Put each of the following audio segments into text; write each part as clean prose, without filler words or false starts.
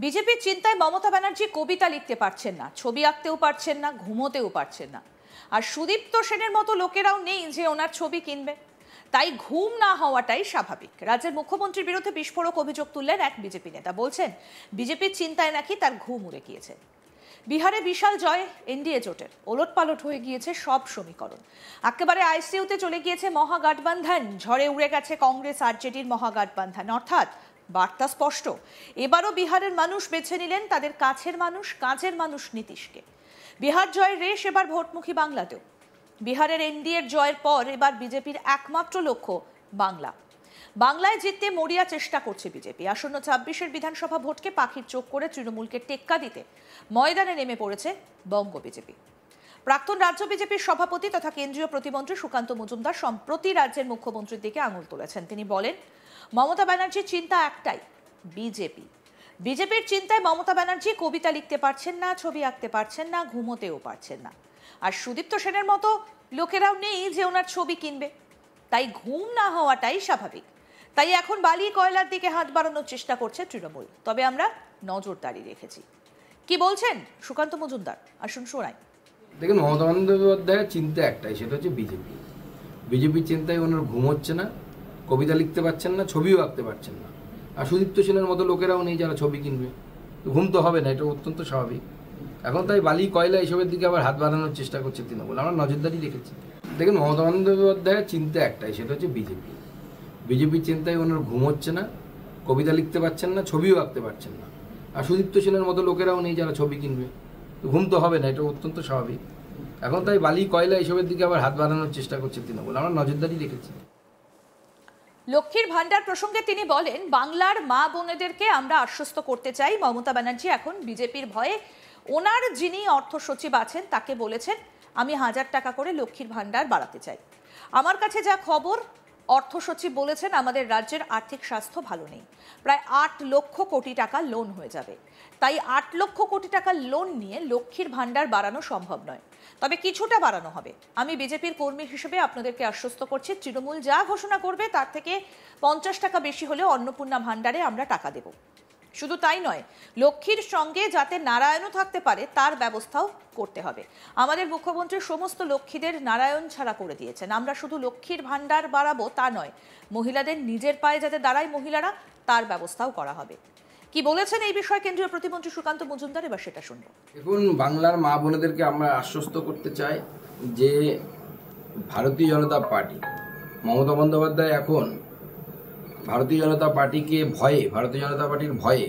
বিজেপির চিন্তায় মমতা ব্যানার্জি কবিতা লিখতে পারছেন না, ছবি আঁকতেও পারছেন না, ঘুমোতেও পারছেন না। আর সুদীপ্ত সেনের মতো লোকেরাও নেই যে ওনার ছবি কিনবে, তাই ঘুম না হওয়াটাই স্বাভাবিক। রাজ্যের মুখ্যমন্ত্রীর বিরুদ্ধে বিস্ফোরক অভিযোগ তুললেন এক বিজেপি নেতা। বলছেন বিজেপির চিন্তায় নাকি তার ঘুম উড়ে গিয়েছে। বিহারে বিশাল জয় এনডিএ জোটের, ওলটপালট হয়ে গিয়েছে সব সমীকরণ। একেবারে আইসিইউতে চলে গিয়েছে মহাগঠবন্ধন, ঝড়ে উড়ে গেছে কংগ্রেস আরজেডির মহাগঠবন্ধন। অর্থাৎ বার্তা স্পষ্ট, এবারও বিহারের মানুষ বেছে নিলেন তাদের কাছের মানুষ, কাজের মানুষ নীতিশকে। বিহার জয়ের রেশ এবার ভোটমুখী বাংলাতেও। বিহারের এনডিএর জয়ের পর এবার বিজেপির একমাত্র লক্ষ্য বাংলা। বাংলায় জিততে মরিয়া চেষ্টা করছে বিজেপি। আসন্ন ২৬-এর বিধানসভা ভোটকে পাখির চোখ করে তৃণমূলকে টেক্কা দিতে ময়দানে নেমে পড়েছে বঙ্গ বিজেপি। প্রাক্তন রাজ্য বিজেপির সভাপতি তথা কেন্দ্রীয় প্রতিমন্ত্রী সুকান্ত মজুমদার সম্প্রতি রাজ্যের মুখ্যমন্ত্রীর দিকে আঙুল তুলেছেন। তিনি বলেন, মমতা ব্যানার্জির চিন্তা একটাই, বিজেপি। বিজেপির চিন্তায় মমতা ব্যানার্জি কবিতা লিখতে পারছেন না, ছবি আঁকতে পারছেন না, ঘুমোতেও পারছেন না। আর সুদীপ্ত সেনের মতো লোকেরাও নেই যে ওনার ছবি কিনবে, তাই ঘুম না হওয়াটাই স্বাভাবিক। তাই এখন বালি কয়লার দিকে হাত বাড়ানোর চেষ্টা করছে তৃণমূল। তবে আমরা নজরদারি রেখেছি। কি বলছেন সুকান্ত মজুমদার, আসুন শোনাই। দেখুন, মমতা বন্দ্যোপাধ্যায়ের চিন্তা একটাই, সেটা হচ্ছে বিজেপি। বিজেপির চিন্তায় ওনার ঘুম হচ্ছে না, কবিতা লিখতে পারছেন না, ছবিও আঁকতে পারছেন না। আর সুদীপ্ত সেনের মতো লোকেরাও নেই যারা ছবি কিনবে, ঘুম তো হবে না, এটা অত্যন্ত স্বাভাবিক। এখন তাই বালি কয়লা এসবের দিকে আবার হাত বাড়ানোর চেষ্টা করছে তৃণমূল, আমরা নজরদারি রেখেছি। দেখুন, মমতা বন্দ্যোপাধ্যায়ের চিন্তা একটাই, সেটা হচ্ছে বিজেপি। বিজেপির চিন্তায় ওনার ঘুম হচ্ছে না, কবিতা লিখতে পারছেন না, ছবিও আঁকতে পারছেন না। আর সুদীপ্ত সেনের মতো লোকেরাও নেই যারা ছবি কিনবে, ঘুম তো হবে না, এটা অত্যন্ত স্বাভাবিক। এখন তাই বালি কয়লা এসবের দিকে আবার হাত বাড়ানোর চেষ্টা করছে তৃণমূল, আমরা নজরদারি রেখেছি। লক্ষ্মীর ভান্ডার প্রসঙ্গে তিনি বলেন, বাংলার মা বোনেদেরকে আমরা আশ্বস্ত করতে চাই, মমতা ব্যানার্জি এখন বিজেপির ভয়ে ওনার যিনি অর্থ সচিব আছেন তাকে বলেছেন, আমি 1000 টাকা করে লক্ষ্মীর ভান্ডার বাড়াতে চাই। আমার কাছে যা খবর, অর্থ সচিব বলেছেন আমাদের রাজ্যের আর্থিক স্বাস্থ্য ভালো নেই, প্রায় 8 লক্ষ কোটি টাকা লোন হয়ে যাবে। তাই 8 লক্ষ কোটি টাকা লোন নিয়ে লক্ষ্মীর ভান্ডার বাড়ানো সম্ভব নয়, তবে কিছুটা বাড়ানো হবে। আমি বিজেপির কর্মী হিসেবে আপনাদেরকে আশ্বস্ত করছি, তৃণমূল যা ঘোষণা করবে তার থেকে 50 টাকা বেশি হলেও অন্নপূর্ণা ভান্ডারে আমরা টাকা দেব। শুধু তাই নয়, লক্ষ্মীর সঙ্গে যাতে নারায়ণও থাকতে পারে তার ব্যবস্থাও করতে হবে। আমাদের মুখ্যমন্ত্রী সমস্ত লক্ষ্মীদের নারায়ণ ছাড়া করে দিয়েছেন। আমরা শুধু লক্ষ্মীর ভান্ডার বাড়াবো তা নয়, মহিলাদের নিজের পায়ে যাতে দাঁড়ায় মহিলারা, তার ব্যবস্থাও করা হবে। কি বলেছেন এই বিষয়ে কেন্দ্রীয় প্রতিমন্ত্রী সুকান্ত মজুমদার, এবার সেটা শুনবো। দেখুন, বাংলার মা বোনেদেরকে আমরা আশ্বস্ত করতে চাই যে ভারতীয় জনতা পার্টি, মমতা বন্দ্যোপাধ্যায় এখন ভারতীয় জনতা পার্টিকে ভয়ে, ভারতীয় জনতা পার্টির ভয়ে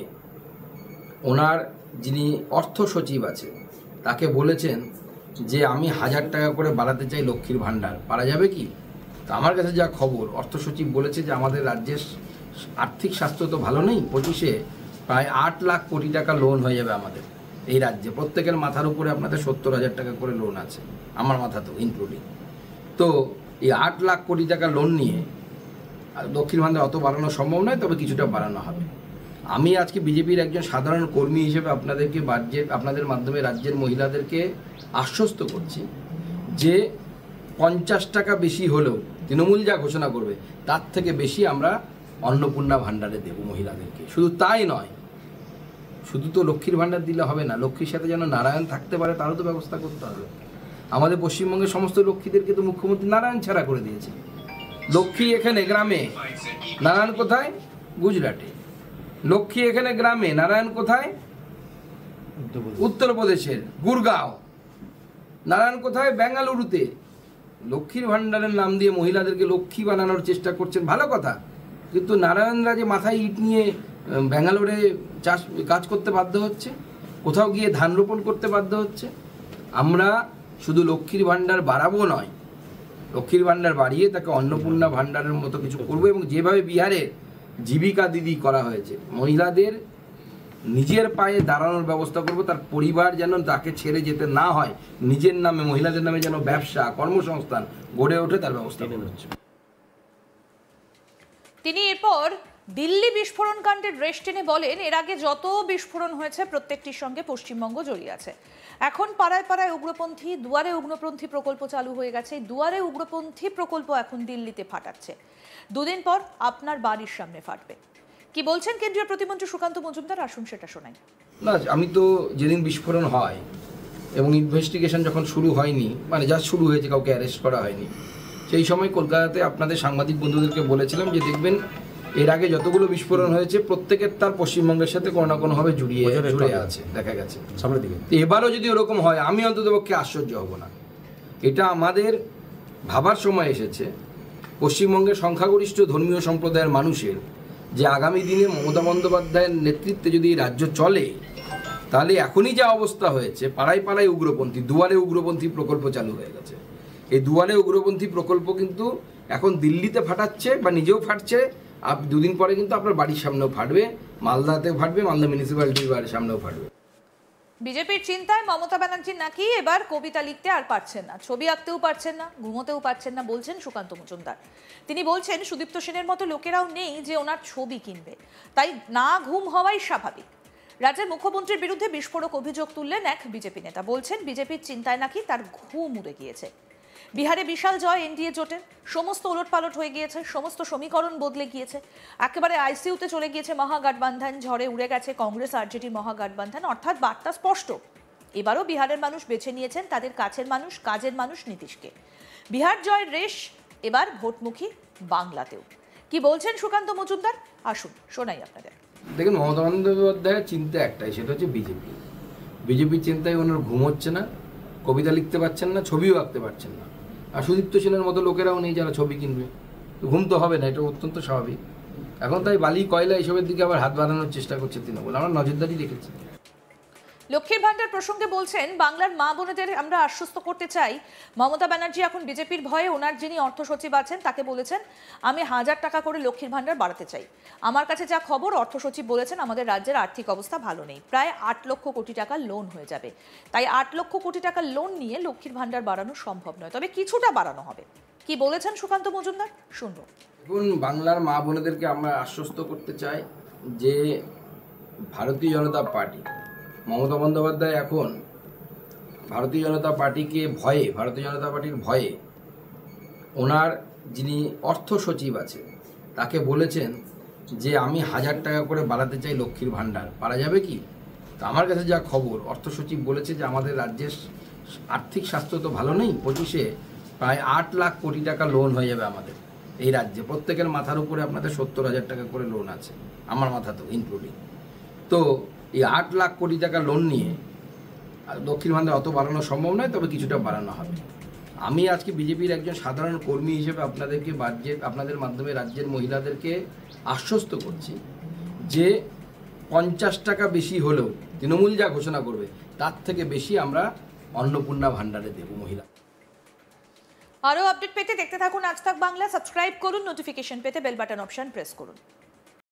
ওনার যিনি অর্থ সচিব আছে তাকে বলেছেন যে আমি 1000 টাকা করে বাড়াতে চাই লক্ষ্মীর ভান্ডার, পারা যাবে কি? তা আমার কাছে যা খবর, অর্থ সচিব বলেছে যে আমাদের রাজ্যের আর্থিক স্বাস্থ্য তো ভালো নেই, 25-এ প্রায় 8 লাখ কোটি টাকা লোন হয়ে যাবে আমাদের এই রাজ্যে। প্রত্যেকের মাথার উপরে আপনাদের 70,000 টাকা করে লোন আছে, আমার মাথাতেও ইনক্লুডিং। তো এই 8 লাখ কোটি টাকা লোন নিয়ে লক্ষ্মীর ভান্ডার অত বাড়ানো সম্ভব নয়, তবে কিছুটা বাড়ানো হবে। আমি আজকে বিজেপির একজন সাধারণ কর্মী হিসেবে আপনাদের মাধ্যমে রাজ্যের মহিলাদেরকে আশ্বস্ত করছি যে 50 টাকা বেশি হলেও তৃণমূল যা ঘোষণা করবে তার থেকে বেশি আমরা অন্নপূর্ণা ভান্ডারে দেব মহিলাদেরকে। শুধু তাই নয়, শুধু তো লক্ষ্মীর ভান্ডার দিলে হবে না, লক্ষ্মীর সাথে যেন নারায়ণ থাকতে পারে তারও তো ব্যবস্থা করতে হবে। আমাদের পশ্চিমবঙ্গের সমস্ত লক্ষ্মীদেরকে তো মুখ্যমন্ত্রী নারায়ণ ছাড়া করে দিয়েছে। লক্ষ্মী এখানে গ্রামে, নারায়ণ কোথায়? গুজরাটে। লক্ষ্মী এখানে গ্রামে, নারায়ণ কোথায়? উত্তরপ্রদেশের গুরগাঁও। নারায়ণ কোথায়? বেঙ্গালুরুতে। লক্ষ্মীর ভান্ডারের নাম দিয়ে মহিলাদেরকে লক্ষ্মী বানানোর চেষ্টা করছেন, ভালো কথা, কিন্তু নারায়ণরা যে মাথায় ইট নিয়ে ব্যাঙ্গালোরে কাজ করতে বাধ্য হচ্ছে, কোথাও গিয়ে ধান রোপণ করতে বাধ্য হচ্ছে। আমরা শুধু লক্ষ্মীর ভান্ডার বাড়াবো নয়, লক্ষ্মীর ভান্ডার বাড়িয়ে তাকে অন্নপূর্ণা ভান্ডারের মতো কিছু করবো। এবং যেভাবে বিহারে জীবিকা দিদি করা হয়েছে, মহিলাদের নিজের পায়ে দাঁড়ানোর ব্যবস্থা করব, তার পরিবার যেন তাকে ছেড়ে যেতে না হয়, নিজের নামে, মহিলাদের নামে যেন ব্যবসা, কর্মসংস্থান গড়ে ওঠে, তার ব্যবস্থা করা হচ্ছে। তিনি এরপর দিল্লি বিস্ফোরণ কাণ্ডের রেশ টেনে বলেন, এর আগে যত বিস্ফোরণ হয়েছে প্রত্যেকটির সঙ্গে পশ্চিমবঙ্গ জড়িয়ে আছে। এখন পাড়ায় পাড়ায় উগ্রপন্থী, দুয়ারে উগ্রপন্থী প্রকল্প চালু হয়ে গেছে। দুয়ারে উগ্রপন্থী প্রকল্প এখন দিল্লিতে ফাটাচ্ছে, দুদিন পর আপনার বাড়ির সামনে ফাটবে। কি বলছেন কেন্দ্রীয় প্রতিমন্ত্রী সুকান্ত মজুমদার, আসুন সেটা শোনাই। না, আমি তো যেদিন বিস্ফোরণ হয় এবং ইনভেস্টিগেশন যখন শুরু হয়নি, মানে যা শুরু হয়েছে, কাউকে অ্যারেস্ট করা হয়নি, সেই সময় কলকাতাতে আপনাদের সাংবাদিক বন্ধুদেরকে বলেছিলাম যে দেখবেন এর আগে যতগুলো বিস্ফোরণ হয়েছে প্রত্যেকের তার পশ্চিমবঙ্গের সাথে কোনো না কোনোভাবে জুড়ে আছে, দেখা গেছে সামনের দিকে। এবারও যদি ওরকম হয় আমি অন্ততপক্ষে আশ্চর্য হব না। এটা আমাদের ভাবার সময় এসেছে পশ্চিমবঙ্গের সংখ্যাগরিষ্ঠ ধর্মীয় সম্প্রদায়ের মানুষের, যে আগামী দিনে মমতা বন্দ্যোপাধ্যায়ের নেতৃত্বে যদি এই রাজ্য চলে, তাহলে এখনই যা অবস্থা হয়েছে, পাড়ায় পাড়ায় উগ্রপন্থী, দুয়ারে উগ্রপন্থী প্রকল্প চালু হয়ে গেছে। এই দুয়ারে উগ্রপন্থী প্রকল্প কিন্তু এখন দিল্লিতে ফাটাচ্ছে বা নিজেও ফাটছে, দুদিন পরে কিন্তু আপনার বাড়ির সামনেও ফাটবে, মালদাতে ফাটবে, মালদা মিউনিসিপ্যালিটির বাড়ির সামনেও ফাটবে। বিজেপির চিন্তায় মমতা ব্যানার্জি নাকি এবার কবিতা লিখতে আর পারছেন না, ছবি আঁকতেও পারছেন না, ঘুমোতেও পারছেন না, বলছেন সুকান্ত মজুমদার। তিনি বলছেন সুদীপ্ত সেনের মতো লোকেরাও নেই যে ওনার ছবি কিনবে, তাই না ঘুম হওয়াই স্বাভাবিক। রাজ্যের মুখ্যমন্ত্রীর বিরুদ্ধে বিস্ফোরক অভিযোগ তুললেন এক বিজেপি নেতা, বলছেন বিজেপির চিন্তায় নাকি তার ঘুম উড়ে গিয়েছে। বিহারে বিশাল জয় এনডিএ জোটের, সমস্ত ওলটপালট হয়ে গিয়েছে, সমস্ত সমীকরণ বদলে গিয়েছে, একেবারে আইসিইউতে চলে গিয়েছে মহাগঠবন্ধন, ঝড়ে উড়ে গেছে কংগ্রেস আরজেডির মহাগঠবন্ধন, অর্থাৎ বার্তা স্পষ্ট। এবারও বিহারের মানুষ বেছে নিয়েছেন তাদের কাছের মানুষ, কাজের মানুষ নীতিশকে। বিহার জয়ের রেশ এবার ভোটমুখী বাংলাতেও। কি বলছেন সুকান্ত মজুমদার, আসুন শোনাই আপনাদের। দেখুন, মমতা বন্দ্যোপাধ্যায়ের চিন্তা একটাই, সেটা হচ্ছে বিজেপি। বিজেপির চিন্তায় ওনার ঘুম হচ্ছে না, কবিতা লিখতে পারছেন না, ছবিও আঁকতে পারছেন না। আর সুদীপ্ত সেনের মতো লোকেরাও নেই যারা ছবি কিনবে, ঘুম তো হবে না, এটা অত্যন্ত স্বাভাবিক। এখন তাই বালি কয়লা এইসবের দিকে আবার হাত বাড়ানোর চেষ্টা করছে তৃণমূল, আমরা নজরদারি রেখেছি। লক্ষ্মীর ভান্ডার প্রসঙ্গে বলছেন, বাংলার মা বোনেদের আমরা আশ্বস্ত করতে চাই, মমতা ব্যানার্জি এখন বিজেপির ভয়ে ওনার যিনি অর্থ সচিব আছেন তাকে বলেছেন আমি 1000 টাকা করে লক্ষ্মীর ভান্ডার বাড়াতে চাই। আমার কাছে যা খবর, অর্থ সচিব বলেছেন আমাদের রাজ্যের আর্থিক অবস্থা ভালো নেই, প্রায় 8 লক্ষ কোটি টাকা লোন হয়ে যাবে, তাই 8 লক্ষ কোটি টাকা লোন নিয়ে লক্ষ্মীর ভান্ডার বাড়ানো সম্ভব নয়, তবে কিছুটা বাড়ানো হবে। কি বলেছেন সুকান্ত মজুমদার, শুনবো। এখন বাংলার মা বোনেদেরকে আমরা আশ্বস্ত করতে চাই যে ভারতীয় জনতা পার্টি, মমতা বন্দ্যোপাধ্যায় এখন ভারতীয় জনতা পার্টিকে ভয়ে, ভারতীয় জনতা পার্টির ভয়ে ওনার যিনি অর্থ সচিব আছে তাকে বলেছেন যে আমি 1000 টাকা করে বাড়াতে চাই লক্ষ্মীর ভান্ডার, পারা যাবে কি? তো আমার কাছে যা খবর, অর্থ সচিব বলেছে যে আমাদের রাজ্যের আর্থিক স্বাস্থ্য তো ভালো নেই, 25-এ প্রায় 8 লাখ কোটি টাকা লোন হয়ে যাবে আমাদের এই রাজ্যে। প্রত্যেকের মাথার উপরে আপনাদের 70,000 টাকা করে লোন আছে, আমার মাথা তো ইনক্লুডিং। তো এই 8 লাখ কোটি টাকা লোন নিয়ে লক্ষ্মীর ভান্ডার অত বাড়ানো সম্ভব নয়, তবে কিছুটা বাড়ানো হবে। আমি আজকে বিজেপির একজন সাধারণ কর্মী হিসেবে আপনাদের মাধ্যমে রাজ্যের মহিলাদেরকে আশ্বস্ত করছি যে 50 টাকা বেশি হলেও তৃণমূল যা ঘোষণা করবে তার থেকে বেশি আমরা অন্নপূর্ণা ভান্ডারে দেব মহিলা। আরও আপডেট পেতে দেখতে থাকুন আজ তাক বাংলা, সাবস্ক্রাইব করুন, নোটিফিকেশন পেতে বেল বাটন অপশন প্রেস করুন।